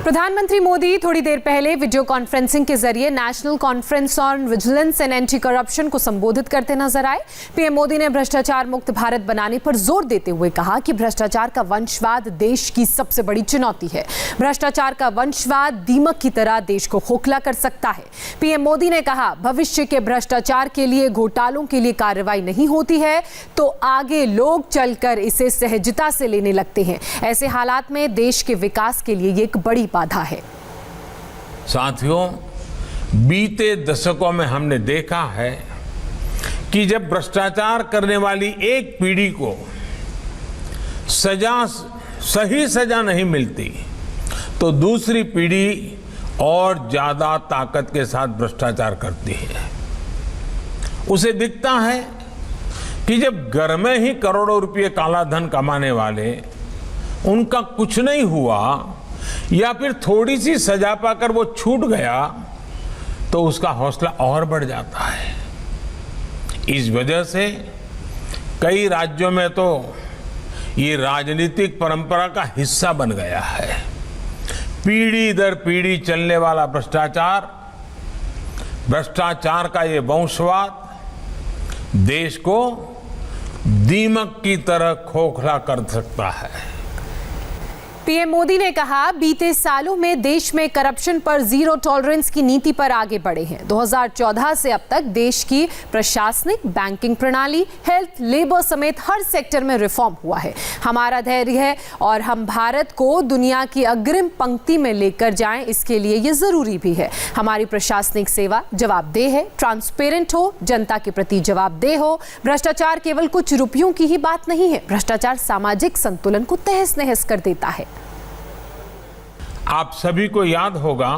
प्रधानमंत्री मोदी थोड़ी देर पहले वीडियो कॉन्फ्रेंसिंग के जरिए national conference on vigilance and anti corruption को संबोधित करते नजर आए। पीएम मोदी ने भ्रष्टाचार मुक्त भारत बनाने पर जोर देते हुए कहा कि भ्रष्टाचार का वंशवाद देश की सबसे बड़ी चुनौती है। भ्रष्टाचार का वंशवाद दीमक की तरह देश को खोखला कर सकता है। पीएम मोदी ने कहा, भविष्य के भ्रष्टाचार के लिए, घोटालों के लिए कार्रवाई नहीं होती है तो आगे लोग चलकर इसे सहजता से लेने लगते हैं। ऐसे हालात में देश के विकास के लिए ये एक बड़ी बाधा है। साथियों, बीते दशकों में हमने देखा है कि जब भ्रष्टाचार करने वाली एक पीढ़ी को सही सजा नहीं मिलती तो दूसरी पीढ़ी और ज्यादा ताकत के साथ भ्रष्टाचार करती है। उसे दिखता है कि जब घर में ही करोड़ों रुपए काला धन कमाने वाले उनका कुछ नहीं हुआ या फिर थोड़ी सी सजा पाकर वो छूट गया तो उसका हौसला और बढ़ जाता है। इस वजह से कई राज्यों में तो ये राजनीतिक परंपरा का हिस्सा बन गया है। पीढ़ी दर पीढ़ी चलने वाला भ्रष्टाचार का ये वंशवाद देश को दीमक की तरह खोखला कर सकता है। पीएम मोदी ने कहा, बीते सालों में देश में करप्शन पर जीरो टॉलरेंस की नीति पर आगे बढ़े हैं। 2014 से अब तक देश की प्रशासनिक, बैंकिंग प्रणाली, हेल्थ, लेबर समेत हर सेक्टर में रिफॉर्म हुआ है। हमारा धैर्य है और हम भारत को दुनिया की अग्रिम पंक्ति में लेकर जाएं, इसके लिए ये जरूरी भी है। हमारी प्रशासनिक सेवा जवाबदेह है, ट्रांसपेरेंट हो, जनता के प्रति जवाबदेह हो। भ्रष्टाचार केवल कुछ रुपयों की ही बात नहीं है। भ्रष्टाचार सामाजिक संतुलन को तहस नहस कर देता है। आप सभी को याद होगा,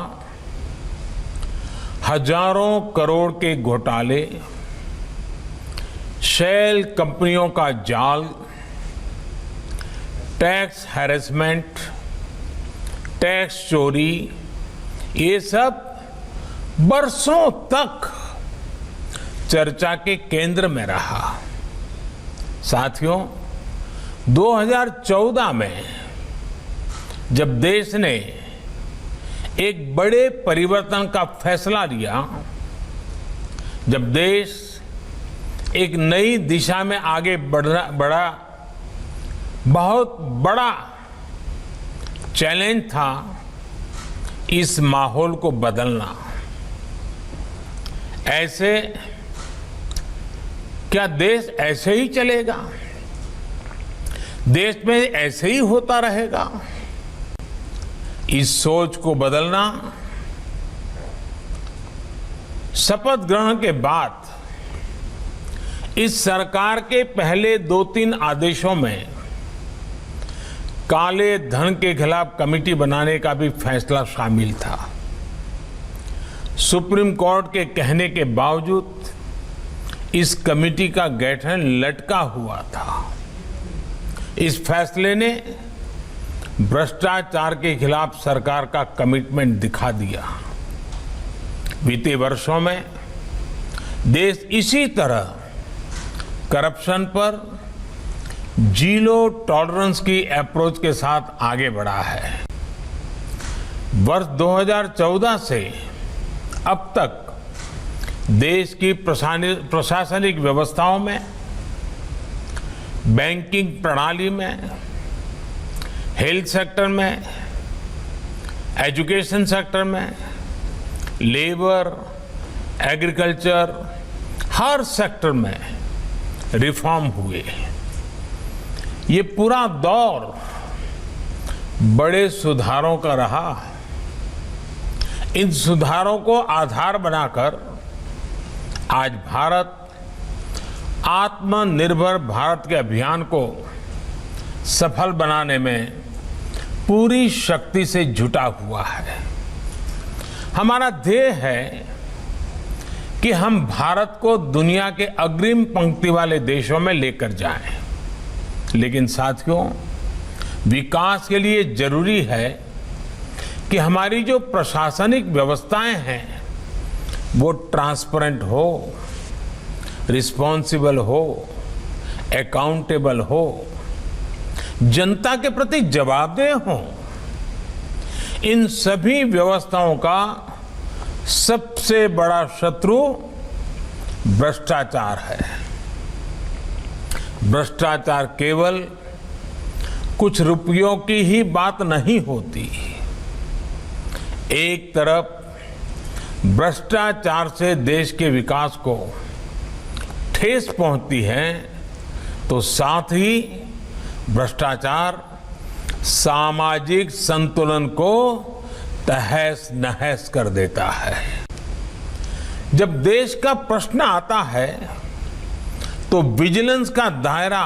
हजारों करोड़ के घोटाले, शेल कंपनियों का जाल, टैक्स हैरेसमेंट, टैक्स चोरी, ये सब बरसों तक चर्चा के केंद्र में रहा। साथियों, 2014 में जब देश ने एक बड़े परिवर्तन का फैसला लिया, जब देश एक नई दिशा में आगे बढ़ा, बहुत बड़ा चैलेंज था इस माहौल को बदलना। ऐसे क्या देश ऐसे ही चलेगा? देश में ऐसे ही होता रहेगा? इस सोच को बदलना शपथ ग्रहण के बाद इस सरकार के पहले 2-3 आदेशों में काले धन के खिलाफ कमेटी बनाने का भी फैसला शामिल था। सुप्रीम कोर्ट के कहने के बावजूद इस कमेटी का गठन लटका हुआ था। इस फैसले ने भ्रष्टाचार के खिलाफ सरकार का कमिटमेंट दिखा दिया। बीते वर्षों में देश इसी तरह करप्शन पर जीरो टॉलरेंस की अप्रोच के साथ आगे बढ़ा है। वर्ष 2014 से अब तक देश की प्रशासनिक व्यवस्थाओं में, बैंकिंग प्रणाली में, हेल्थ सेक्टर में, एजुकेशन सेक्टर में, लेबर, एग्रीकल्चर, हर सेक्टर में रिफॉर्म हुए। ये पूरा दौर बड़े सुधारों का रहा। इन सुधारों को आधार बनाकर आज भारत आत्मनिर्भर भारत के अभियान को सफल बनाने में पूरी शक्ति से जुटा हुआ है। हमारा ध्येय है कि हम भारत को दुनिया के अग्रिम पंक्ति वाले देशों में लेकर जाएं। लेकिन साथियों, विकास के लिए जरूरी है कि हमारी जो प्रशासनिक व्यवस्थाएं हैं वो ट्रांसपेरेंट हो, रिस्पॉन्सिबल हो, अकाउंटेबल हो, जनता के प्रति जवाबदेह हों। इन सभी व्यवस्थाओं का सबसे बड़ा शत्रु भ्रष्टाचार है। भ्रष्टाचार केवल कुछ रुपयों की ही बात नहीं होती। एक तरफ भ्रष्टाचार से देश के विकास को ठेस पहुंचती है, तो साथ ही भ्रष्टाचार सामाजिक संतुलन को तहस नहस कर देता है। जब देश का प्रश्न आता है तो विजिलेंस का दायरा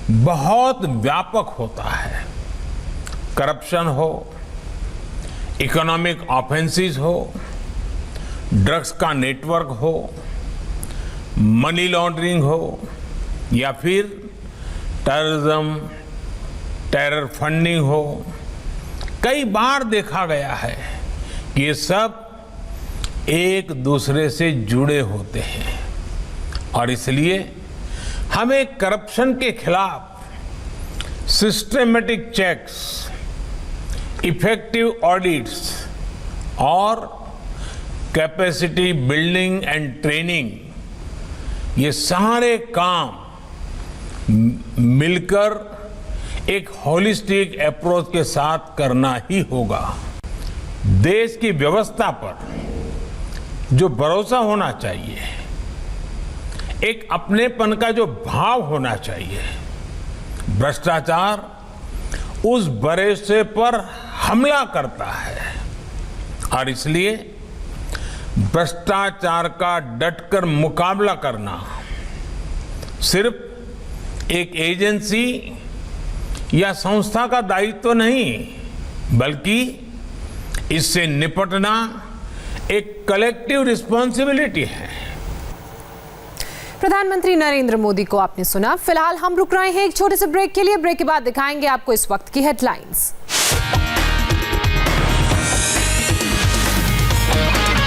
बहुत व्यापक होता है। करप्शन हो, इकोनॉमिक ऑफेंसेस हो, ड्रग्स का नेटवर्क हो, मनी लॉन्ड्रिंग हो या फिर टेररिज्म, टेरर फंडिंग हो, कई बार देखा गया है कि ये सब एक दूसरे से जुड़े होते हैं और इसलिए हमें करप्शन के खिलाफ सिस्टमेटिक चेक्स, इफेक्टिव ऑडिट्स और कैपेसिटी बिल्डिंग एंड ट्रेनिंग, ये सारे काम मिलकर एक होलिस्टिक अप्रोच के साथ करना ही होगा। देश की व्यवस्था पर जो भरोसा होना चाहिए, एक अपनेपन का जो भाव होना चाहिए, भ्रष्टाचार उस भरोसे पर हमला करता है और इसलिए भ्रष्टाचार का डटकर मुकाबला करना सिर्फ एक एजेंसी या संस्था का दायित्व नहीं, बल्कि इससे निपटना एक कलेक्टिव रिस्पॉन्सिबिलिटी है। प्रधानमंत्री नरेंद्र मोदी को आपने सुना। फिलहाल हम रुक रहे हैं एक छोटे से ब्रेक के लिए। ब्रेक के बाद दिखाएंगे आपको इस वक्त की हेडलाइंस।